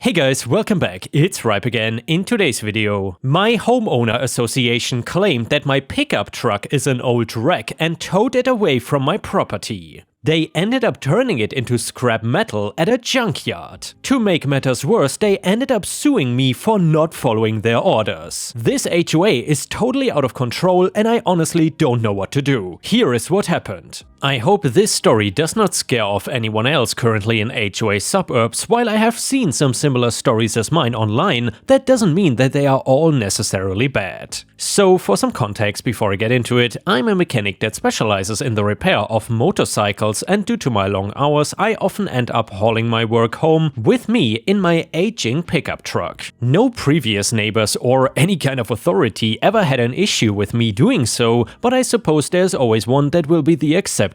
Hey guys, welcome back, it's Ripe again. In today's video, my homeowner association claimed that my pickup truck is an old wreck and towed it away from my property. They ended up turning it into scrap metal at a junkyard. To make matters worse, they ended up suing me for not following their orders. This HOA is totally out of control and I honestly don't know what to do. Here is what happened. I hope this story does not scare off anyone else currently in HOA suburbs. While I have seen some similar stories as mine online, that doesn't mean that they are all necessarily bad. So for some context before I get into it, I'm a mechanic that specializes in the repair of motorcycles, and due to my long hours, I often end up hauling my work home with me in my aging pickup truck. No previous neighbors or any kind of authority ever had an issue with me doing so, but I suppose there's always one that will be the exception.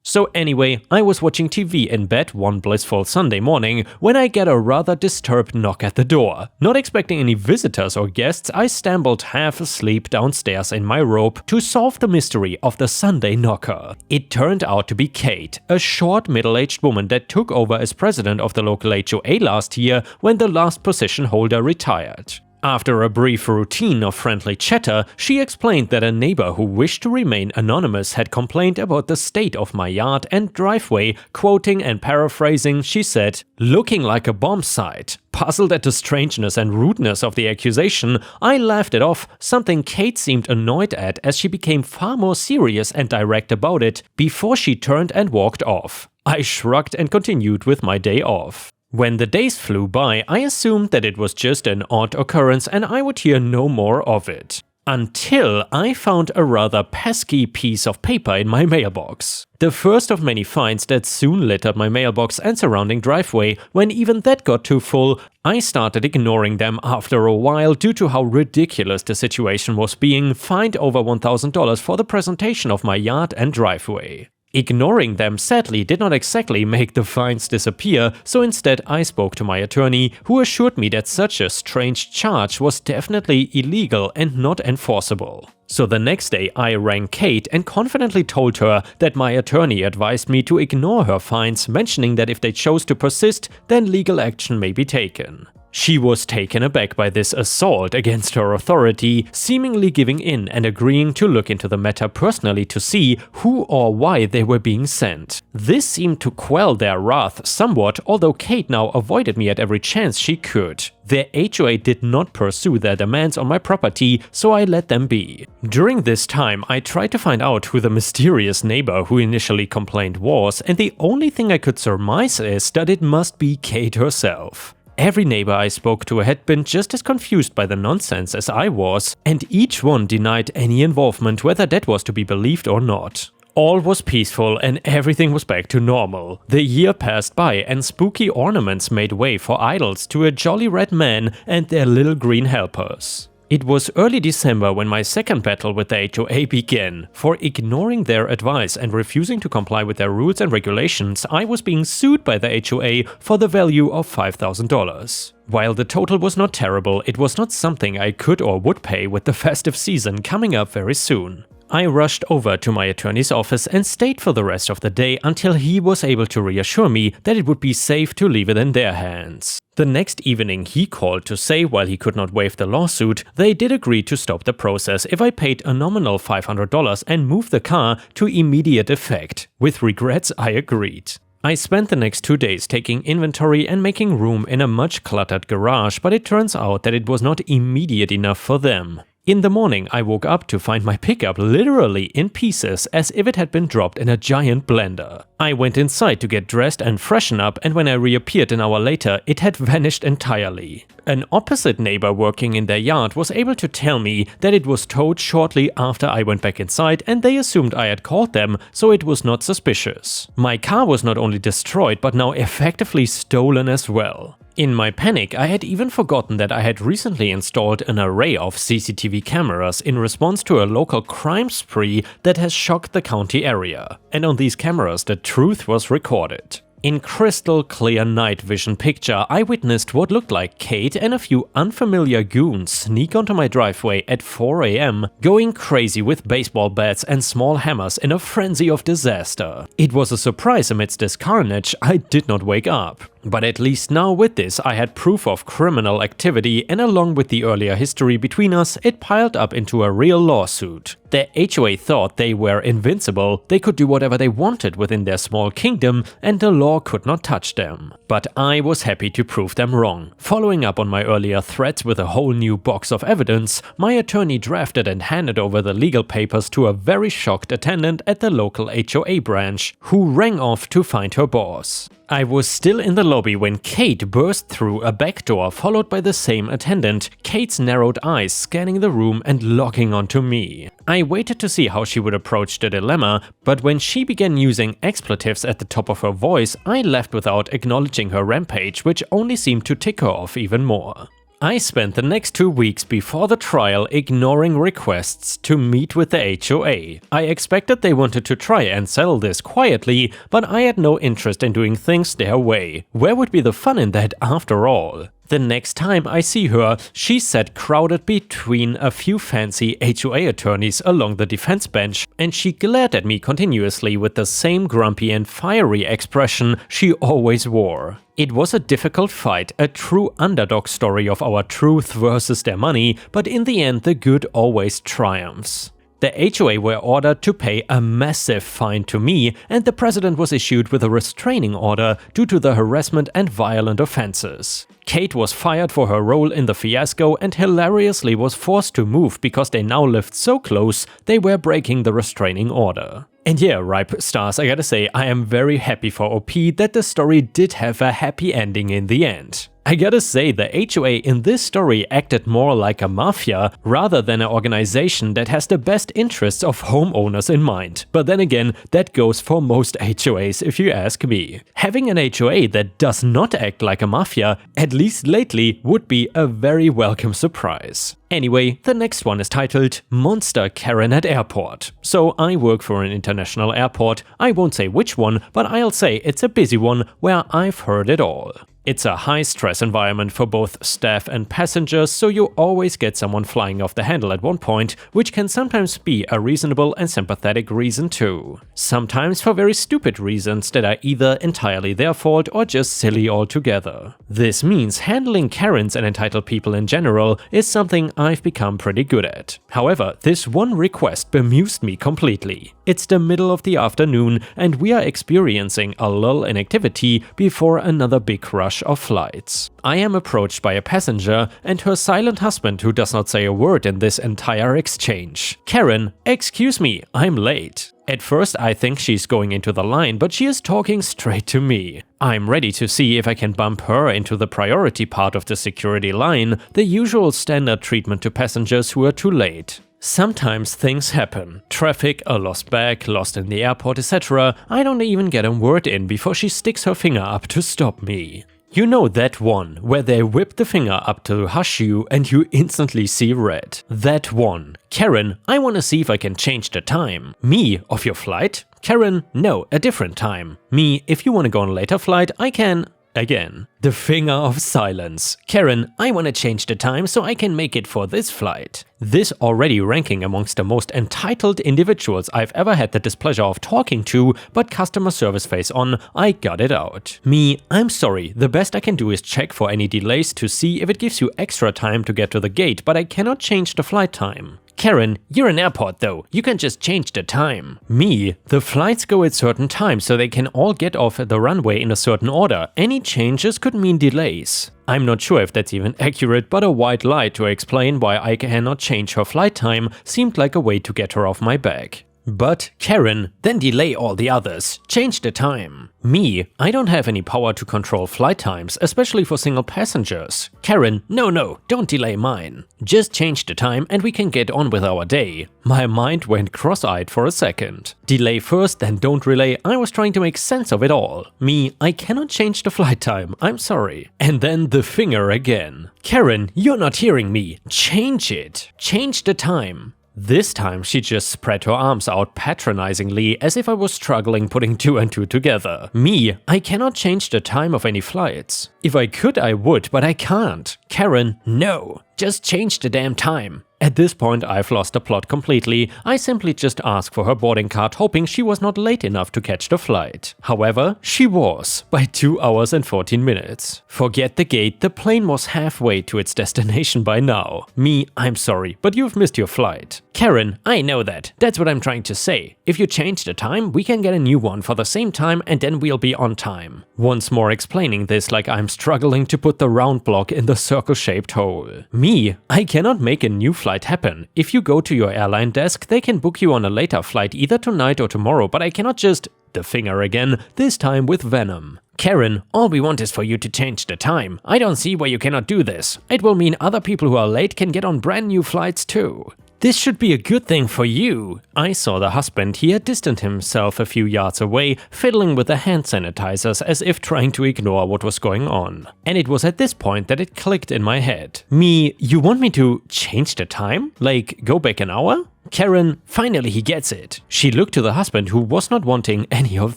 So anyway, I was watching TV in bed one blissful Sunday morning when I get a rather disturbed knock at the door. Not expecting any visitors or guests, I stumbled half asleep downstairs in my robe to solve the mystery of the Sunday knocker. It turned out to be Kate, a short middle-aged woman that took over as president of the local HOA last year when the last position holder retired. After a brief routine of friendly chatter, she explained that a neighbor who wished to remain anonymous had complained about the state of my yard and driveway. Quoting and paraphrasing, she said, "Looking like a bomb site." Puzzled at the strangeness and rudeness of the accusation, I laughed it off, something Kate seemed annoyed at as she became far more serious and direct about it before she turned and walked off. I shrugged and continued with my day off. When the days flew by, I assumed that it was just an odd occurrence and I would hear no more of it. Until I found a rather pesky piece of paper in my mailbox. The first of many finds that soon littered my mailbox and surrounding driveway. When even that got too full, I started ignoring them after a while due to how ridiculous the situation was being. Fined over $1,000 for the presentation of my yard and driveway. Ignoring them sadly did not exactly make the fines disappear, so instead I spoke to my attorney, who assured me that such a strange charge was definitely illegal and not enforceable. So the next day I rang Kate and confidently told her that my attorney advised me to ignore her fines, mentioning that if they chose to persist, then legal action may be taken. She was taken aback by this assault against her authority, seemingly giving in and agreeing to look into the matter personally to see who or why they were being sent. This seemed to quell their wrath somewhat, although Kate now avoided me at every chance she could. Their HOA did not pursue their demands on my property, so I let them be. During this time, I tried to find out who the mysterious neighbor who initially complained was, and the only thing I could surmise is that it must be Kate herself. Every neighbor I spoke to had been just as confused by the nonsense as I was, and each one denied any involvement, whether that was to be believed or not. All was peaceful and everything was back to normal. The year passed by and spooky ornaments made way for idols to a jolly red man and their little green helpers. It was early December when my second battle with the HOA began. For ignoring their advice and refusing to comply with their rules and regulations, I was being sued by the HOA for the value of $5,000. While the total was not terrible, it was not something I could or would pay with the festive season coming up very soon. I rushed over to my attorney's office and stayed for the rest of the day until he was able to reassure me that it would be safe to leave it in their hands. The next evening he called to say while he could not waive the lawsuit, they did agree to stop the process if I paid a nominal $500 and moved the car to immediate effect. With regrets, I agreed. I spent the next 2 days taking inventory and making room in a much cluttered garage, but it turns out that it was not immediate enough for them. In the morning, I woke up to find my pickup literally in pieces as if it had been dropped in a giant blender. I went inside to get dressed and freshen up, and when I reappeared an hour later, it had vanished entirely. An opposite neighbor working in their yard was able to tell me that it was towed shortly after I went back inside and they assumed I had called them, so it was not suspicious. My car was not only destroyed but now effectively stolen as well. In my panic, I had even forgotten that I had recently installed an array of CCTV cameras in response to a local crime spree that has shocked the county area. And on these cameras, the truth was recorded. In crystal clear night vision picture, I witnessed what looked like Kate and a few unfamiliar goons sneak onto my driveway at 4 AM, going crazy with baseball bats and small hammers in a frenzy of disaster. It was a surprise amidst this carnage I did not wake up. But at least now with this I had proof of criminal activity, and along with the earlier history between us, it piled up into a real lawsuit. The HOA thought they were invincible, they could do whatever they wanted within their small kingdom and the law could not touch them. But I was happy to prove them wrong. Following up on my earlier threats with a whole new box of evidence, my attorney drafted and handed over the legal papers to a very shocked attendant at the local HOA branch, who rang off to find her boss. I was still in the lobby when Kate burst through a back door, followed by the same attendant, Kate's narrowed eyes scanning the room and locking onto me. I waited to see how she would approach the dilemma, but when she began using expletives at the top of her voice, I left without acknowledging her rampage, which only seemed to tick her off even more. I spent the next 2 weeks before the trial ignoring requests to meet with the HOA. I expected they wanted to try and settle this quietly, but I had no interest in doing things their way. Where would be the fun in that after all? The next time I see her, she sat crowded between a few fancy HOA attorneys along the defense bench, and she glared at me continuously with the same grumpy and fiery expression she always wore. It was a difficult fight, a true underdog story of our truth versus their money, but in the end the good always triumphs. The HOA were ordered to pay a massive fine to me, and the president was issued with a restraining order due to the harassment and violent offenses. Kate was fired for her role in the fiasco and hilariously was forced to move because they now lived so close they were breaking the restraining order. And yeah, Ripe Stars, I gotta say, I am very happy for OP that the story did have a happy ending in the end. I gotta say, the HOA in this story acted more like a mafia rather than an organization that has the best interests of homeowners in mind. But then again, that goes for most HOAs if you ask me. Having an HOA that does not act like a mafia, at least lately, would be a very welcome surprise. Anyway, the next one is titled Monster Karen at Airport. So I work for an international airport. I won't say which one, but I'll say it's a busy one where I've heard it all. It's a high-stress environment for both staff and passengers, so you always get someone flying off the handle at one point, which can sometimes be a reasonable and sympathetic reason too. Sometimes for very stupid reasons that are either entirely their fault or just silly altogether. This means handling Karens and entitled people in general is something I've become pretty good at. However, this one request bemused me completely. It's the middle of the afternoon and we are experiencing a lull in activity before another big rush of flights. I am approached by a passenger and her silent husband who does not say a word in this entire exchange. Karen, excuse me, I'm late. At first I think she's going into the line, but she is talking straight to me. I'm ready to see if I can bump her into the priority part of the security line, the usual standard treatment to passengers who are too late. Sometimes things happen. Traffic, a lost bag, lost in the airport, etc. I don't even get a word in before she sticks her finger up to stop me. You know that one, where they whip the finger up to hush you and you instantly see red. That one. Karen, I wanna see if I can change the time. Me, of your flight? Karen, no, a different time. Me, if you wanna go on a later flight, I can... Again. The finger of silence. Karen, I wanna change the time so I can make it for this flight. This already ranking amongst the most entitled individuals I've ever had the displeasure of talking to, but customer service face on, I got it out. Me, I'm sorry, the best I can do is check for any delays to see if it gives you extra time to get to the gate, but I cannot change the flight time. Karen, you're an airport though, you can just change the time. Me, the flights go at certain times so they can all get off at the runway in a certain order. Any changes could mean delays. I'm not sure if that's even accurate, but a white lie to explain why I cannot change her flight time seemed like a way to get her off my back. But, Karen, then delay all the others. Change the time. Me, I don't have any power to control flight times, especially for single passengers. Karen, no, don't delay mine. Just change the time and we can get on with our day. My mind went cross-eyed for a second. Delay first, then don't relay. I was trying to make sense of it all. Me, I cannot change the flight time. I'm sorry. And then the finger again. Karen, you're not hearing me. Change it. Change the time. This time she just spread her arms out patronizingly as if I was struggling putting 2 and 2 together. Me, I cannot change the time of any flights. If I could I would, but I can't. Karen, no. Just change the damn time. At this point I've lost the plot completely. I simply just asked for her boarding card hoping she was not late enough to catch the flight. However, she was, by 2 hours and 14 minutes. Forget the gate, the plane was halfway to its destination by now. Me, I'm sorry, but you've missed your flight. Karen, I know that. That's what I'm trying to say. If you change the time, we can get a new one for the same time and then we'll be on time. Once more explaining this like I'm struggling to put the round block in the circle-shaped hole. Me, I cannot make a new flight happen. If you go to your airline desk, they can book you on a later flight either tonight or tomorrow, but I cannot just… the finger again, this time with venom. Karen, all we want is for you to change the time. I don't see why you cannot do this. It will mean other people who are late can get on brand new flights too. This should be a good thing for you. I saw the husband. He had distanced himself a few yards away, fiddling with the hand sanitizers as if trying to ignore what was going on. And it was at this point that it clicked in my head. Me, you want me to change the time? Like, go back an hour? Karen, finally he gets it. She looked to the husband who was not wanting any of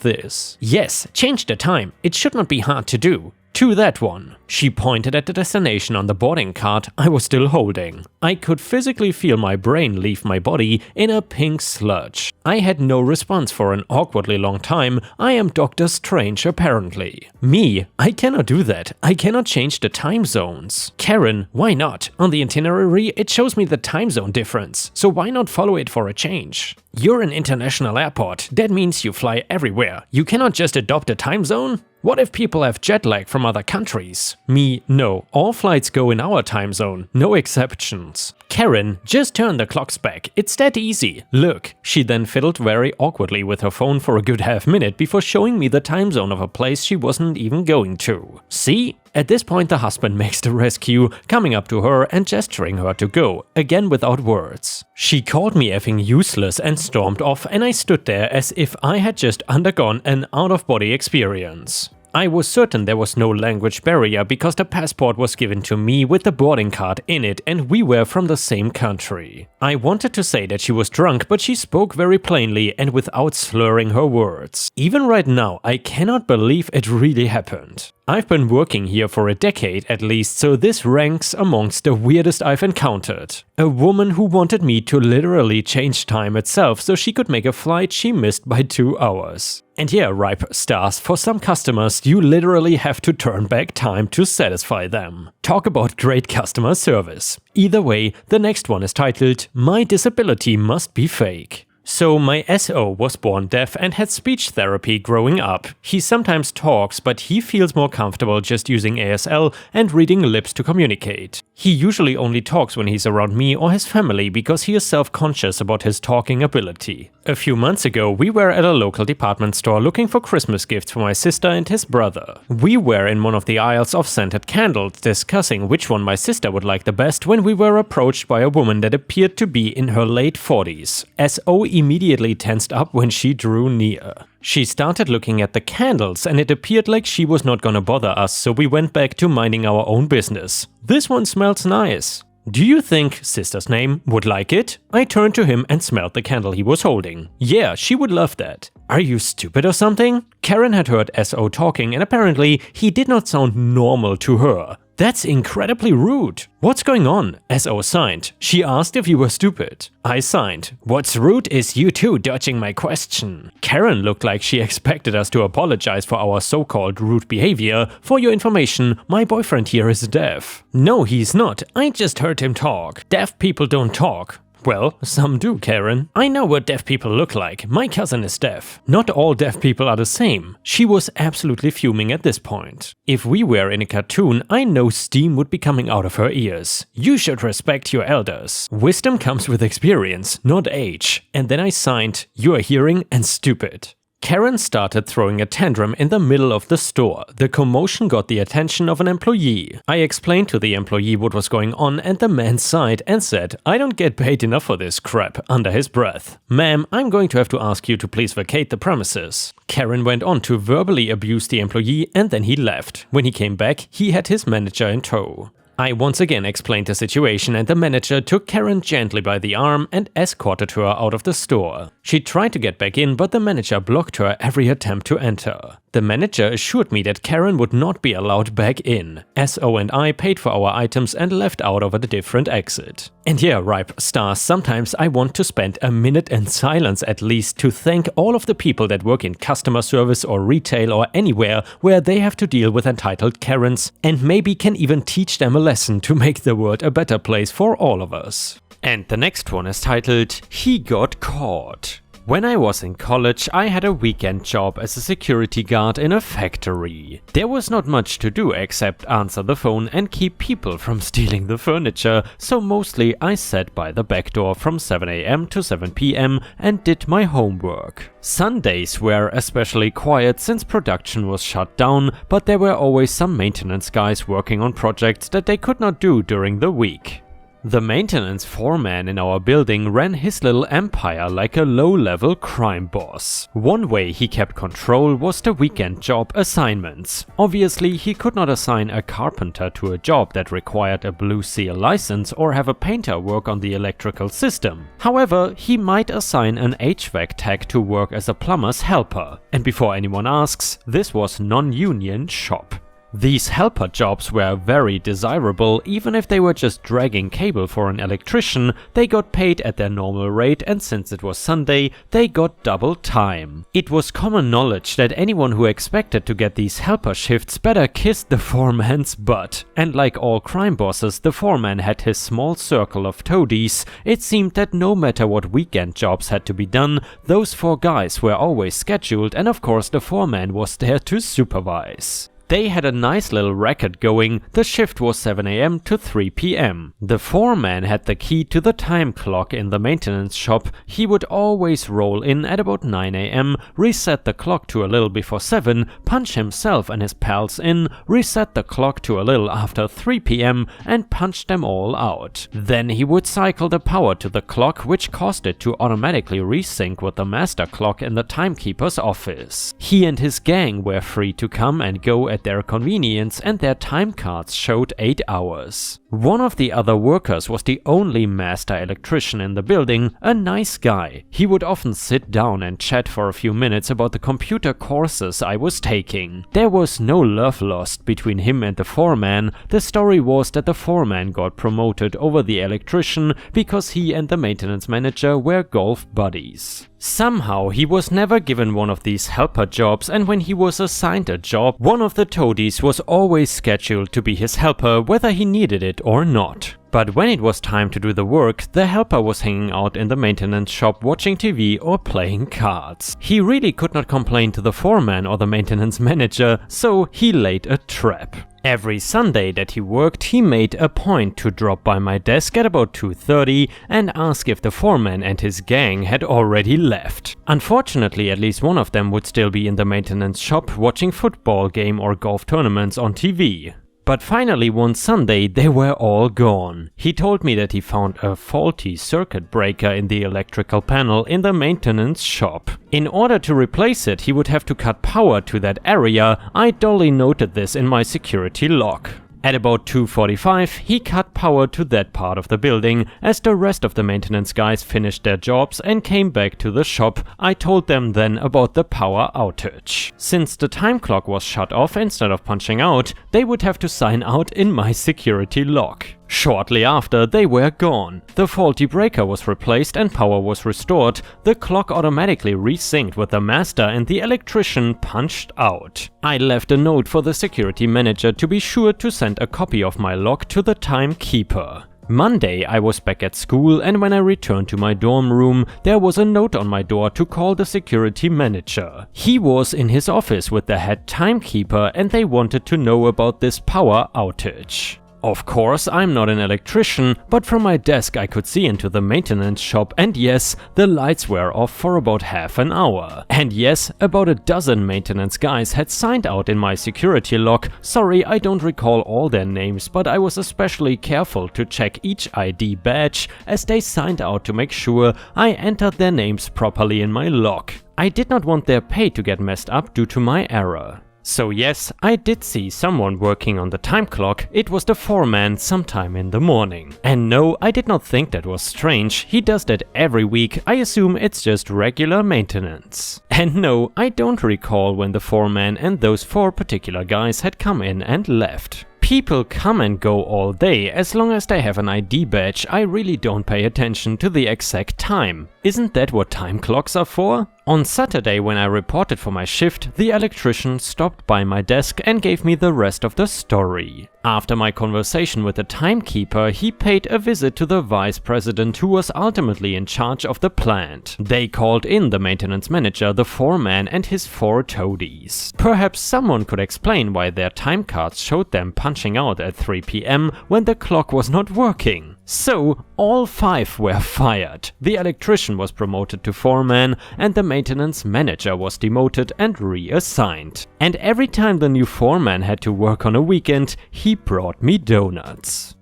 this. Yes, change the time. It should not be hard to do. To that one. She pointed at the destination on the boarding card I was still holding. I could physically feel my brain leave my body in a pink sludge. I had no response for an awkwardly long time. I am Doctor Strange apparently. Me, I cannot do that. I cannot change the time zones. Karen, why not? On the itinerary it shows me the time zone difference, so why not follow it for a change? You're an international airport. That means you fly everywhere. You cannot just adopt a time zone? What if people have jet lag from other countries? Me, no. All flights go in our time zone. No exceptions. Karen, just turn the clocks back. It's that easy. Look. She then fiddled very awkwardly with her phone for a good half-minute before showing me the time zone of a place she wasn't even going to. See? At this point the husband makes the rescue, coming up to her and gesturing her to go, again without words. She called me effing useless and stormed off, and I stood there as if I had just undergone an out-of-body experience. I was certain there was no language barrier because the passport was given to me with the boarding card in it and we were from the same country. I wanted to say that she was drunk, but she spoke very plainly and without slurring her words. Even right now, I cannot believe it really happened. I've been working here for a decade at least, so this ranks amongst the weirdest I've encountered. A woman who wanted me to literally change time itself so she could make a flight she missed by 2 hours. And yeah, Ripe Stars, for some customers you literally have to turn back time to satisfy them. Talk about great customer service. Either way, the next one is titled My Disability Must Be Fake. So my SO was born deaf and had speech therapy growing up. He sometimes talks, but he feels more comfortable just using ASL and reading lips to communicate. He usually only talks when he's around me or his family because he is self-conscious about his talking ability. A few months ago, we were at a local department store looking for Christmas gifts for my sister and his brother. We were in one of the aisles of scented candles discussing which one my sister would like the best when we were approached by a woman that appeared to be in her late 40s. SO immediately tensed up when she drew near. She started looking at the candles and it appeared like she was not gonna bother us, so we went back to minding our own business. This one smells nice. Do you think sister's name would like it? I turned to him and smelled the candle he was holding. Yeah, she would love that. Are you stupid or something? Karen had heard SO talking and apparently he did not sound normal to her. That's incredibly rude. What's going on? SO signed. She asked if you were stupid. I signed. What's rude is you two dodging my question. Karen looked like she expected us to apologize for our so-called rude behavior. For your information, my boyfriend here is deaf. No, he's not. I just heard him talk. Deaf people don't talk. Well, some do, Karen. I know what deaf people look like. My cousin is deaf. Not all deaf people are the same. She was absolutely fuming at this point. If we were in a cartoon, I know steam would be coming out of her ears. You should respect your elders. Wisdom comes with experience, not age. And then I signed, you are hearing and stupid. Karen started throwing a tantrum in the middle of the store. The commotion got the attention of an employee. I explained to the employee what was going on and the man sighed and said, I don't get paid enough for this crap, under his breath. Ma'am, I'm going to have to ask you to please vacate the premises. Karen went on to verbally abuse the employee and then he left. When he came back, he had his manager in tow. I once again explained the situation and the manager took Karen gently by the arm and escorted her out of the store. She tried to get back in, but the manager blocked her every attempt to enter. The manager assured me that Karen would not be allowed back in. SO and I paid for our items and left out over the different exit. And yeah, Ripe stars, sometimes I want to spend a minute in silence at least to thank all of the people that work in customer service or retail or anywhere where they have to deal with entitled Karens, and maybe can even teach them a lesson to make the world a better place for all of us. And the next one is titled, He Got Caught. When I was in college, I had a weekend job as a security guard in a factory. There was not much to do except answer the phone and keep people from stealing the furniture, so mostly I sat by the back door from 7 AM to 7 PM and did my homework. Sundays were especially quiet since production was shut down, but there were always some maintenance guys working on projects that they could not do during the week. The maintenance foreman in our building ran his little empire like a low-level crime boss. One way he kept control was the weekend job assignments. Obviously, he could not assign a carpenter to a job that required a Blue Seal license or have a painter work on the electrical system. However, he might assign an HVAC tech to work as a plumber's helper. And before anyone asks, this was non-union shop. These helper jobs were very desirable. Even if they were just dragging cable for an electrician, they got paid at their normal rate, and since it was Sunday, they got double time. It was common knowledge that anyone who expected to get these helper shifts better kiss the foreman's butt. And like all crime bosses, the foreman had his small circle of toadies. It seemed that no matter what weekend jobs had to be done, those 4 guys were always scheduled, and of course the foreman was there to supervise. They had a nice little racket going. The shift was 7 AM to 3 PM. The foreman had the key to the time clock in the maintenance shop. He would always roll in at about 9 AM, reset the clock to a little before 7, punch himself and his pals in, reset the clock to a little after 3 PM, and punch them all out. Then he would cycle the power to the clock, which caused it to automatically resync with the master clock in the timekeeper's office. He and his gang were free to come and go at their convenience, and their time cards showed 8 hours. One of the other workers was the only master electrician in the building, a nice guy. He would often sit down and chat for a few minutes about the computer courses I was taking. There was no love lost between him and the foreman. The story was that the foreman got promoted over the electrician because he and the maintenance manager were golf buddies. Somehow he was never given one of these helper jobs, and when he was assigned a job, one of the toadies was always scheduled to be his helper whether he needed it or not. But when it was time to do the work, the helper was hanging out in the maintenance shop watching TV or playing cards. He really could not complain to the foreman or the maintenance manager, so he laid a trap. Every Sunday that he worked, he made a point to drop by my desk at about 2:30 and ask if the foreman and his gang had already left. Unfortunately, at least one of them would still be in the maintenance shop watching football game or golf tournaments on TV. But finally one Sunday they were all gone. He told me that he found a faulty circuit breaker in the electrical panel in the maintenance shop. In order to replace it, he would have to cut power to that area. I dully noted this in my security log. At about 2:45, he cut power to that part of the building. As the rest of the maintenance guys finished their jobs and came back to the shop, I told them then about the power outage. Since the time clock was shut off instead of punching out, they would have to sign out in my security log. Shortly after, they were gone. The faulty breaker was replaced and power was restored. The clock automatically resynced with the master and the electrician punched out. I left a note for the security manager to be sure to send a copy of my log to the timekeeper. Monday, I was back at school, and when I returned to my dorm room, there was a note on my door to call the security manager. He was in his office with the head timekeeper, and they wanted to know about this power outage. Of course, I'm not an electrician, but from my desk I could see into the maintenance shop, and yes, the lights were off for about half an hour. And yes, about a dozen maintenance guys had signed out in my security log. Sorry, I don't recall all their names, but I was especially careful to check each ID badge as they signed out to make sure I entered their names properly in my log. I did not want their pay to get messed up due to my error. So yes, I did see someone working on the time clock. It was the foreman sometime in the morning. And no, I did not think that was strange. He does that every week. I assume it's just regular maintenance. And no, I don't recall when the foreman and those 4 particular guys had come in and left. People come and go all day. As long as they have an ID badge, I really don't pay attention to the exact time. Isn't that what time clocks are for? On Saturday, when I reported for my shift, the electrician stopped by my desk and gave me the rest of the story. After my conversation with the timekeeper, he paid a visit to the vice president who was ultimately in charge of the plant. They called in the maintenance manager, the foreman and his 4 toadies. Perhaps someone could explain why their time cards showed them punching out at 3 PM when the clock was not working. So, all 5 were fired. The electrician was promoted to foreman and the maintenance manager was demoted and reassigned. And every time the new foreman had to work on a weekend, he brought me donuts.